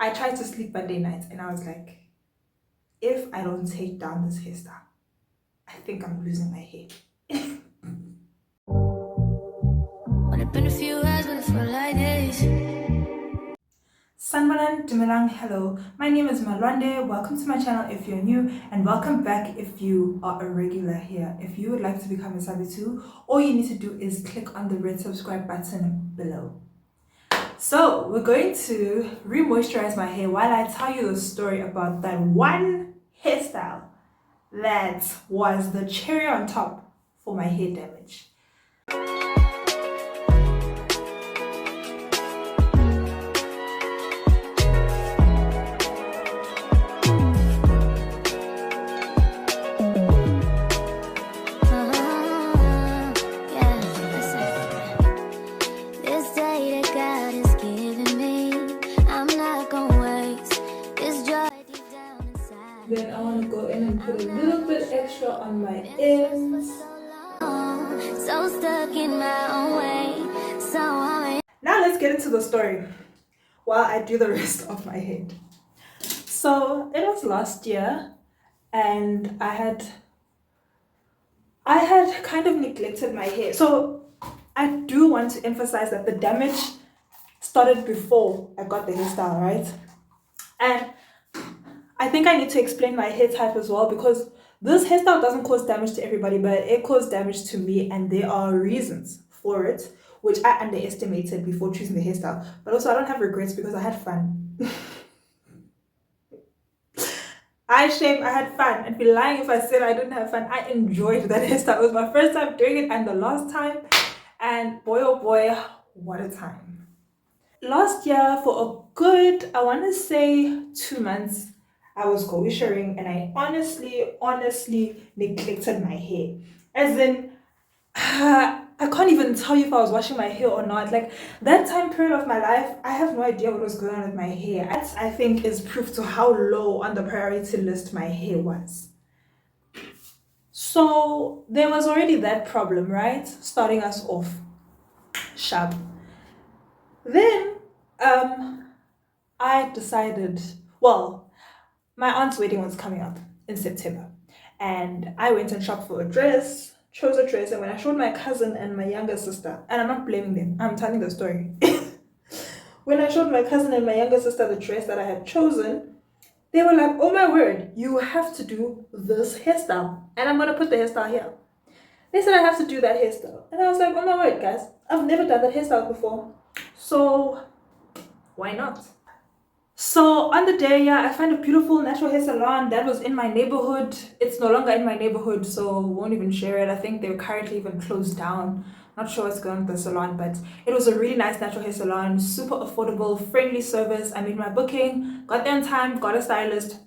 I tried to sleep Monday night and I was like, if I don't take down this hairstyle, I think I'm losing my hair. Only been a few hours, but it felt like days. Sanbalan Dumelang, hello. My name is Malwande. Welcome to my channel if you're new, and welcome back if you are a regular here. If you would like to become a Sabi too, all you need to do is click on the red subscribe button below. So we're going to re-moisturize my hair while I tell you the story about that one hairstyle that was the cherry on top for my hair damage. Then I want to go in and put a little bit extra on my ends. So stuck in my own way. Now let's get into the story while I do the rest of my head. So it was last year and I had kind of neglected my hair. So I do want to emphasize that the damage started before I got the hairstyle, right? And I think I need to explain my hair type as well, because this hairstyle doesn't cause damage to everybody, but it caused damage to me, and there are reasons for it, which I underestimated before choosing the hairstyle. But also I don't have regrets because I had fun. I had fun. I'd be lying if I said I didn't have fun. I enjoyed that hairstyle. It was my first time doing it and the last time. And boy, oh boy, what a time. Last year, for a good, I want to say 2 months, I was go-sharing and I honestly neglected my hair. As in, I can't even tell you if I was washing my hair or not. Like, that time period of my life, I have no idea what was going on with my hair. That, I think, is proof to how low on the priority list my hair was. So there was already that problem, right? Starting us off sharp. Then I decided, well, my aunt's wedding was coming up in September, and I went and shopped for a dress, chose a dress, and when I showed my cousin and my younger sister, and I'm not blaming them, I'm telling the story. When I showed my cousin and my younger sister the dress that I had chosen, they were like, oh my word, you have to do this hairstyle, and I'm gonna put the hairstyle here. They said I have to do that hairstyle, and I was like, oh my word, guys, I've never done that hairstyle before, so why not? So on the day, yeah, I found a beautiful natural hair salon that was in my neighborhood. It's no longer in my neighborhood, so won't even share it. I think they're currently even closed down. Not sure what's going on with the salon, but it was a really nice natural hair salon, super affordable, friendly service. I made my booking, got there on time, got a stylist.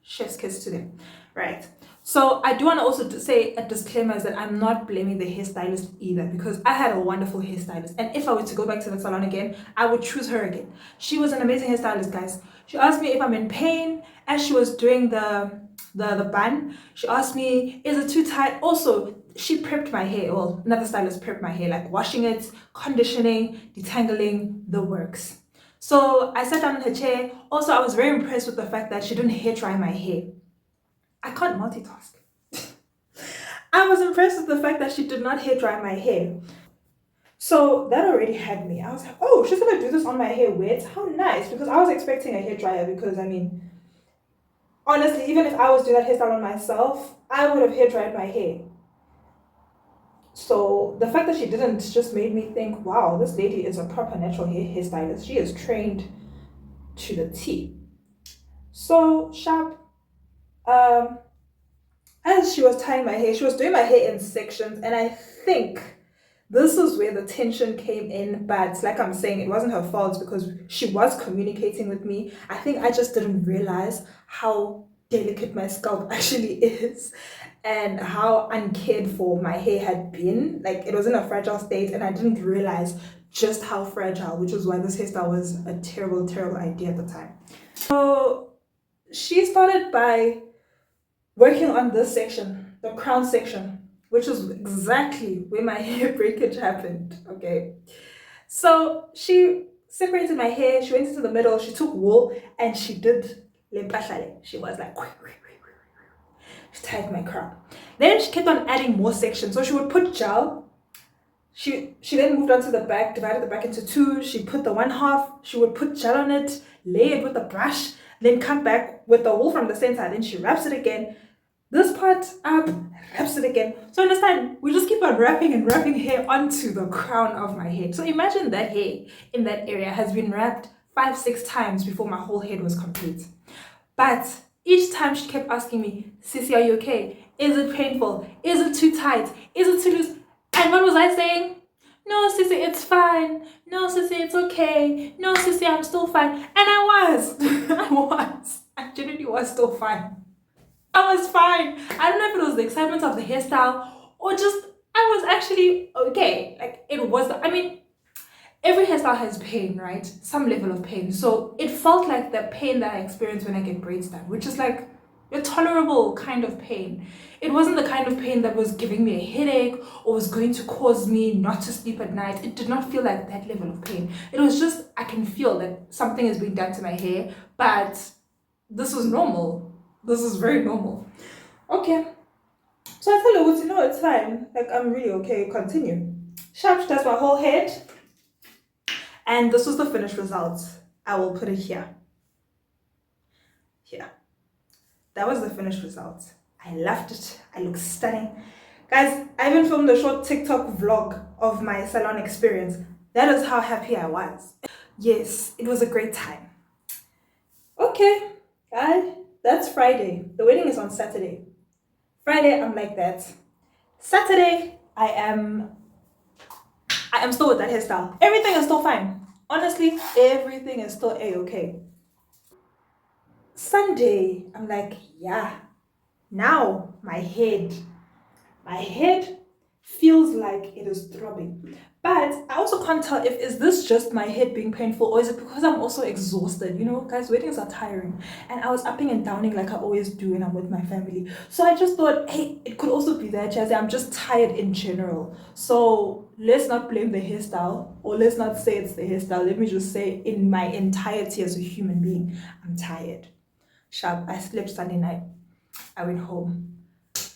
Chef's kiss to them, right? So I do want to also say a disclaimer is that I'm not blaming the hairstylist either, because I had a wonderful hairstystylist, and if I were to go back to the salon again, I would choose her again. She was an amazing hairstylist, guys. She asked me if I'm in pain as she was doing the bun. She asked me, is it too tight? Also, she prepped my hair. Well, another stylist prepped my hair, like washing it, conditioning, detangling, the works. So I sat down in her chair. Also, I was very impressed with the fact that she didn't hair dry my hair. I can't multitask. I was impressed with the fact that she did not hair dry my hair. So that already had me. I was like, oh, she's gonna do this on my hair wet. How nice. Because I was expecting a hair dryer, because I mean, honestly, even if I was doing that hairstyle on myself, I would have hair dried my hair. So the fact that she didn't just made me think, wow, this lady is a proper natural hairstylist. She is trained to the T. So sharp. As she was tying my hair, she was doing my hair in sections, and I think this is where the tension came in. But like I'm saying, it wasn't her fault because she was communicating with me. I think I just didn't realize how delicate my scalp actually is, and how uncared for my hair had been. Like, it was in a fragile state, and I didn't realize just how fragile, which was why this hairstyle was a terrible idea at the time. So she started by working on this section, the crown section, which is exactly where my hair breakage happened. Okay, so she separated my hair. She went into the middle. She took wool and she did lempahlale. She was like, she tied my crown. Then she kept on adding more sections. So she would put gel. She then moved on to the back, divided the back into two. She put the one half. She would put gel on it, lay it with a brush, then come back with the wool from the center. Then she wraps it again. This part up, wraps it again. So understand, we just keep on wrapping and wrapping hair onto the crown of my head. So imagine that hair in that area has been wrapped 5-6 times before my whole head was complete. But each time she kept asking me, Sissy, are you okay? Is it painful? Is it too tight? Is it too loose? And what was I saying? No, Sissy, it's fine. No, Sissy, it's okay. No, Sissy, I'm still fine. And I was. I genuinely was still fine. I was fine. I don't know if it was the excitement of the hairstyle or just I was actually okay. Like it was, I mean, every hairstyle has pain, right? Some level of pain. So it felt like the pain that I experience when I get braids done, which is like a tolerable kind of pain. It wasn't the kind of pain that was giving me a headache or was going to cause me not to sleep at night. It did not feel like that level of pain. It was just, I can feel that something is being done to my hair, but this was normal. This is very normal. Okay. So I tell her, you know, it's fine. Like, I'm really okay. Continue. Sharp, that's my whole head. And this was the finished result. I will put it here. Here. That was the finished result. I loved it. I look stunning. Guys, I even filmed a short TikTok vlog of my salon experience. That is how happy I was. Yes, it was a great time. Okay, guys, that's Friday. The wedding is on Saturday. Friday, I'm like that. Saturday, I am still with that hairstyle. Everything is still fine. Honestly, everything is still a-okay. Sunday, I'm like, yeah. Now my head feels like it is throbbing. But I also can't tell if is this just my head being painful or is it because I'm also exhausted. You know, guys, weddings are tiring. And I was upping and downing like I always do when I'm with my family. So I just thought, hey, it could also be that, Chazzy. I'm just tired in general. So let's not blame the hairstyle, or let's not say it's the hairstyle. Let me just say in my entirety as a human being, I'm tired. Sharp. I slept Sunday night. I went home.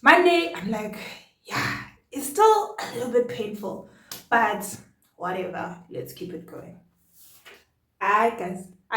Monday, I'm like, yeah, it's still a little bit painful, but whatever, let's keep it going. I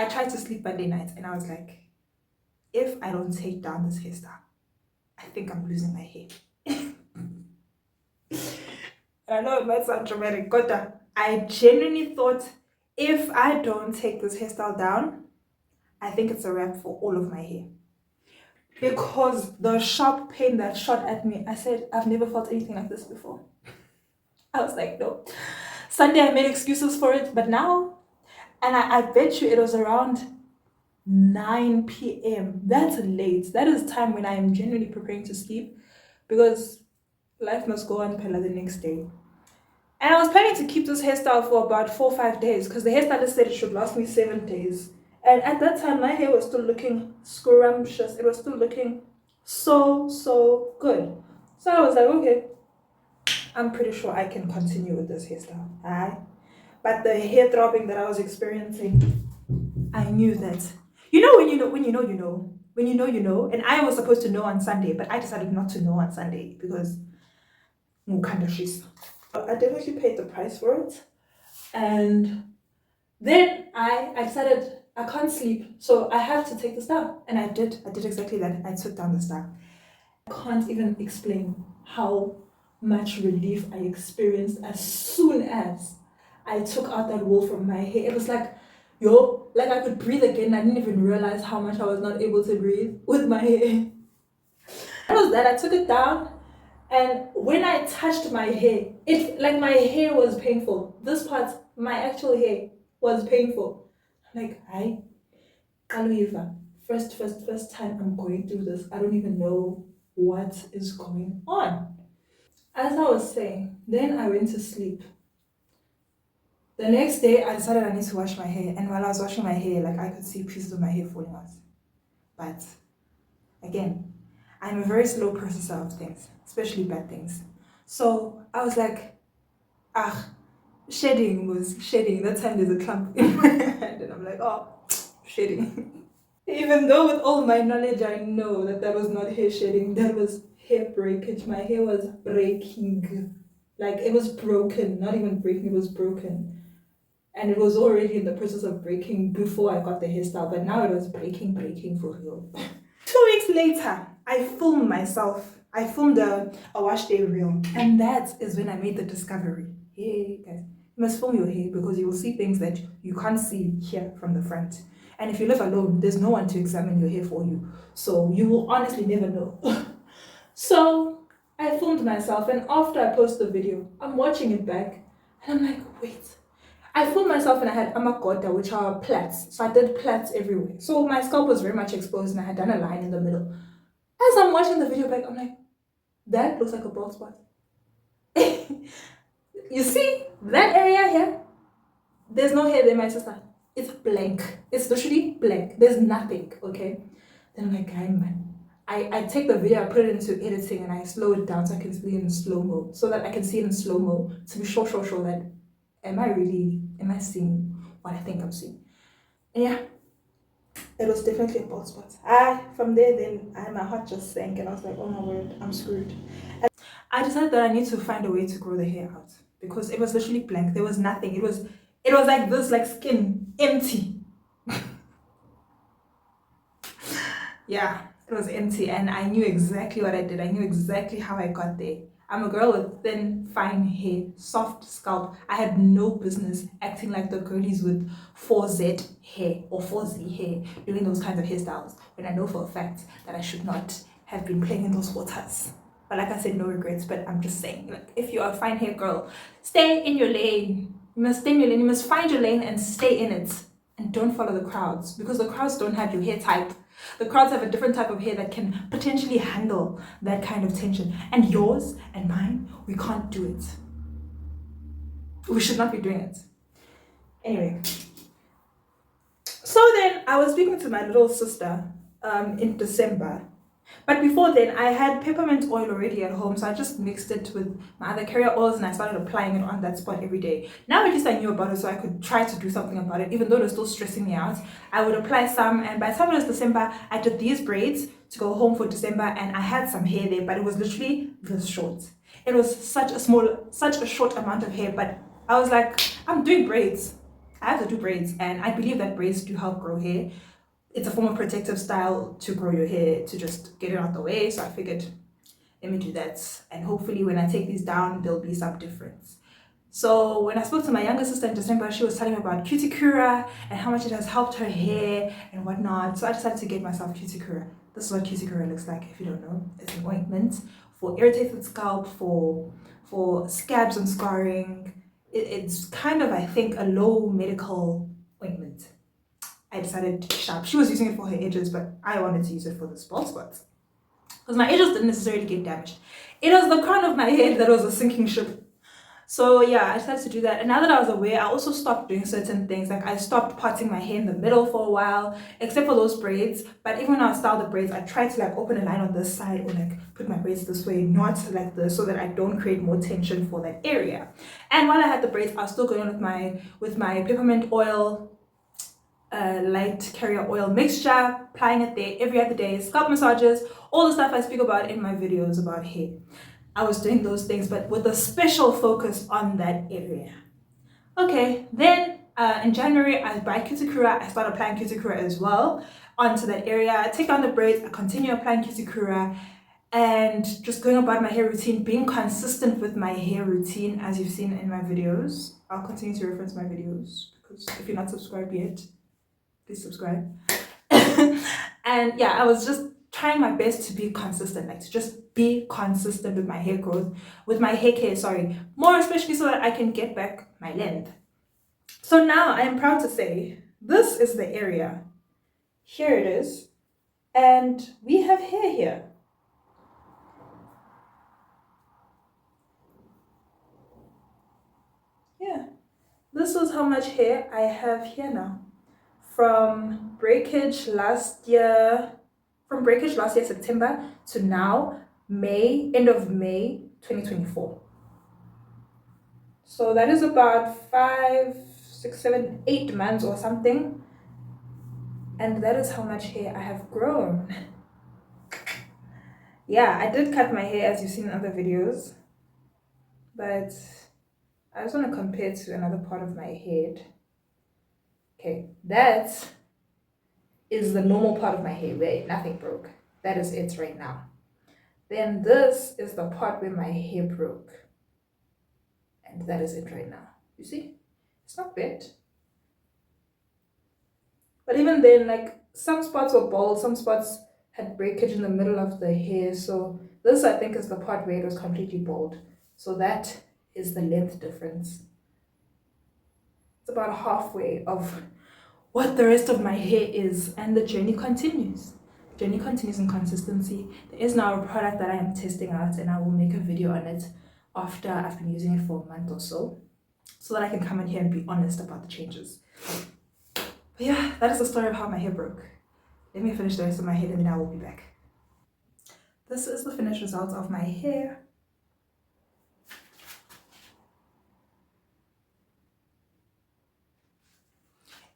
tried to sleep Monday night and I was like, if I don't take down this hairstyle, I think I'm losing my hair. I know it might sound dramatic, but I genuinely thought if I don't take this hairstyle down, I think it's a wrap for all of my hair. Because the sharp pain that shot at me, I said, I've never felt anything like this before. I was like, no. Sunday, I made excuses for it, but now, and I bet you it was around 9 p.m. That's late. That is time when I am genuinely preparing to sleep because life must go on Pella the next day. And I was planning to keep this hairstyle for about 4 or 5 days because the hairstylist said it should last me 7 days. And at that time, my hair was still looking scrumptious. It was still looking so good. So I was like, okay, I'm pretty sure I can continue with this hairstyle. Aye. But the hair throbbing that I was experiencing, I knew that. You know when you know when you know you know. When you know you know. And I was supposed to know on Sunday, but I decided not to know on Sunday because I definitely paid the price for it. And then I decided I can't sleep, so I have to take this down. And I did. I did exactly that. I took down this down. I can't even explain how much relief I experienced as soon as I took out that wool from my hair. It was like, yo, like I could breathe again. I didn't even realize how much I was not able to breathe with my hair. That was that. I took it down, and when I touched my hair, it like my hair was painful. This part, my actual hair, was painful. I'm like, hi, Kaluiva. First time I'm going through this. I don't even know what is going on. As I was saying, then I went to sleep. The next day, I decided I need to wash my hair, and while I was washing my hair, like I could see pieces of my hair falling out. But again, I'm a very slow processor of things, especially bad things. So I was like, ah, Shedding was shedding. That time there's a clump in my hand, and I'm like, oh, shedding. Even though with all my knowledge, I know that that was not hair shedding, that was hair breakage. My hair was breaking. Like it was broken, not even breaking, it was broken. And it was already in the process of breaking before I got the hairstyle, but now it was breaking for real. 2 weeks later, I filmed myself. I filmed a wash day reel, and that is when I made the discovery. Hey guys, you must film your hair because you will see things that you can't see here from the front. And if you live alone, there's no one to examine your hair for you. So you will honestly never know. So I filmed myself, and after I post the video, I'm watching it back, and I'm like, wait. I filmed myself and I had amakota, which are plaits. So I did plaits everywhere. So my scalp was very much exposed, and I had done a line in the middle. As I'm watching the video back, I'm like, that looks like a bald spot. You see that area here? There's no hair there, my sister. It's blank. It's literally blank. There's nothing, okay? Then I'm like, hey, man. I take the video, I put it into editing, and I slow it down so I can see it in slow mo. So that I can see it in slow mo to be sure that am I seeing what I think I'm seeing? And yeah, it was definitely a bald spot. From there, then my heart just sank, and I was like, oh my word, I'm screwed. I decided that I need to find a way to grow the hair out because it was literally blank. There was nothing. It was like this, like skin, empty. Yeah, it was empty, and I knew exactly what I did. I knew exactly how I got there. I'm a girl with thin, fine hair, soft scalp. I had no business acting like the girlies with 4Z hair or 4Z hair doing those kinds of hairstyles when I know for a fact that I should not have been playing in those waters. But like I said, no regrets, but I'm just saying, like, if you're a fine hair girl, stay in your lane. You must stay in your lane. You must find your lane and stay in it. And don't follow the crowds because the crowds don't have your hair type. The crowds have a different type of hair that can potentially handle that kind of tension. And yours and mine, we can't do it. We should not be doing it. Anyway, so then I was speaking to my little sister in December. But before then, I had peppermint oil already at home, so I just mixed it with my other carrier oils and I started applying it on that spot every day. Now at least I knew about it, so I could try to do something about it, even though it was still stressing me out. I would apply some, and by the time it was December, I did these braids to go home for December, and I had some hair there, but it was literally this short. It was such a short amount of hair, but I was like, I'm doing braids. I have to do braids, and I believe that braids do help grow hair. It's a form of protective style to grow your hair, to just get it out the way. So I figured, let me do that. And hopefully when I take these down, there'll be some difference. So when I spoke to my younger sister in December, she was telling me about cuticura and how much it has helped her hair and whatnot. So I decided to get myself cuticura. This is what cuticura looks like if you don't know. It's an ointment for irritated scalp, for scabs and scarring. It's kind of, I think, a low medical ointment. I decided sharp. She was using it for her edges, but I wanted to use it for the bald spots. Because my edges didn't necessarily get damaged. It was the crown of my head that was a sinking ship. So yeah, I decided to do that. And now that I was aware, I also stopped doing certain things. Like I stopped parting my hair in the middle for a while, except for those braids. But even when I style the braids, I try to like open a line on this side or like put my braids this way, not like this, so that I don't create more tension for that area. And while I had the braids, I was still going on with my peppermint oil, light carrier oil mixture, applying it there every other day, scalp massages, all the stuff I speak about in my videos about hair. I was doing those things, but with a special focus on that area. Okay, then in January, I buy cuticura. I start applying cuticura as well onto that area. I take down the braids, I continue applying cuticura, and just going about my hair routine, being consistent with my hair routine, as you've seen in my videos. I'll continue to reference my videos because if you're not subscribed yet, please subscribe. And yeah, I was just trying my best to be consistent, like to just be consistent with my hair growth, with my hair care, sorry, more especially so that I can get back my length. So now I am proud to say this is the area. Here it is. And we have hair here. Yeah. This is how much hair I have here now. From breakage last year September to now end of May 2024. So that is about 5, 6, 7, 8 months or something. And that is how much hair I have grown. Yeah, I did cut my hair as you've seen in other videos, but I just want to compare to another part of my head. Okay, that is the normal part of my hair where nothing broke. That is it right now. Then this is the part where my hair broke. And that is it right now. You see? It's not bad. But even then, like some spots were bald, some spots had breakage in the middle of the hair. So this I think is the part where it was completely bald. So that is the length difference. It's about halfway of what the rest of my hair is, and the journey continues. Journey continues in consistency. There is now a product that I am testing out, and I will make a video on it after I've been using it for a month or so that I can come in here and be honest about the changes. But yeah, that is the story of how my hair broke. Let me finish the rest of my hair and then I will be back. This is the finished result of my hair.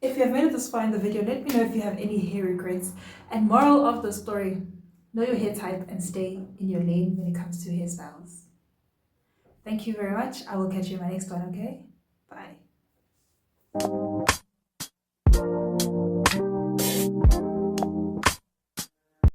If you have made it this far in the video, let me know if you have any hair regrets. And moral of the story, know your hair type and stay in your lane when it comes to hairstyles. Thank you very much. I will catch you in my next one, okay? Bye.